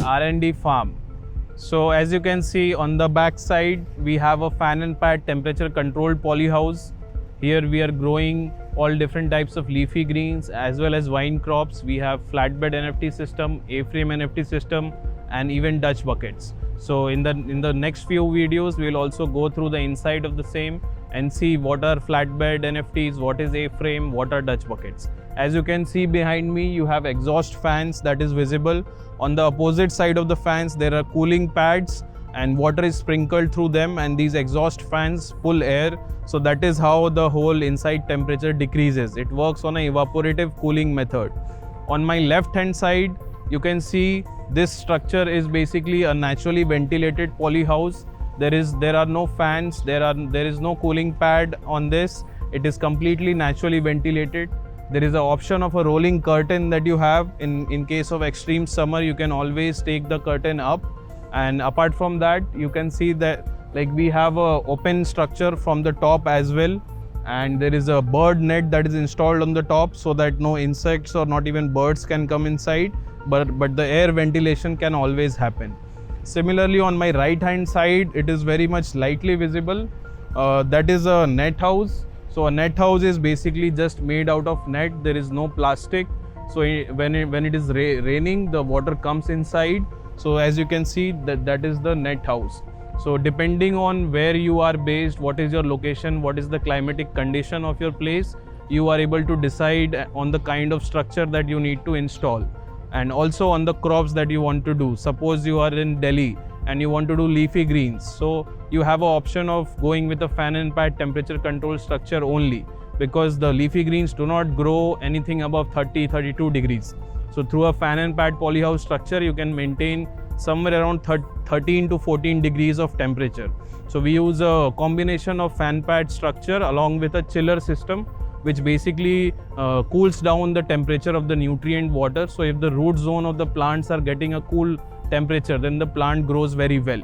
R&D farm. So as you can see on the back side, we have a fan and pad temperature controlled polyhouse. Here we are growing all different types of leafy greens as well as vine crops. We have flatbed NFT system, A-frame NFT system, and even Dutch buckets. So in the next few videos, we will also go through the inside of the same and see what are flatbed NFTs, what is A-frame, what are Dutch buckets. As you can see behind me, you have exhaust fans that is visible. On the opposite side of the fans, there are cooling pads and water is sprinkled through them, and these exhaust fans pull air. So that is how the whole inside temperature decreases. It works on an evaporative cooling method. On my left hand side, you can see this structure is basically a naturally ventilated polyhouse. There are no fans, there is no cooling pad on this. It is completely naturally ventilated. There is an option of a rolling curtain that you have. In case of extreme summer, you can always take the curtain up. And apart from that, you can see that we have a open structure from the top as well. And there is a bird net that is installed on the top so that no insects or not even birds can come inside. But the air ventilation can always happen. Similarly, on my right hand side, it is very much lightly visible. That is a net house. So a net house is basically just made out of net. There is no plastic. So when it is raining, the water comes inside. So as you can see, that is the net house. So depending on where you are based, what is your location, what is the climatic condition of your place, you are able to decide on the kind of structure that you need to install. And also on the crops that you want to do. Suppose you are in Delhi and you want to do leafy greens. So you have an option of going with a fan and pad temperature control structure only, because the leafy greens do not grow anything above 30-32 degrees. So through a fan and pad polyhouse structure, you can maintain somewhere around 13 to 14 degrees of temperature. So we use a combination of fan pad structure along with a chiller system, which basically cools down the temperature of the nutrient water. So if the root zone of the plants are getting a cool temperature, then the plant grows very well.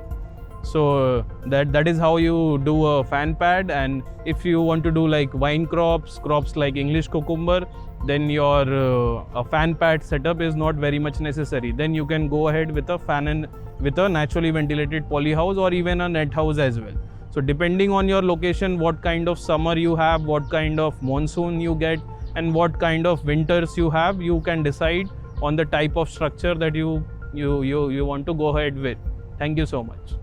So that is how you do a fan pad. And if you want to do like vine crops like English cucumber, then your a fan pad setup is not very much necessary. Then you can go ahead with a naturally ventilated polyhouse or even a net house as well. So depending on your location, what kind of summer you have, what kind of monsoon you get, and what kind of winters you have, you can decide on the type of structure that you want to go ahead with. Thank you so much.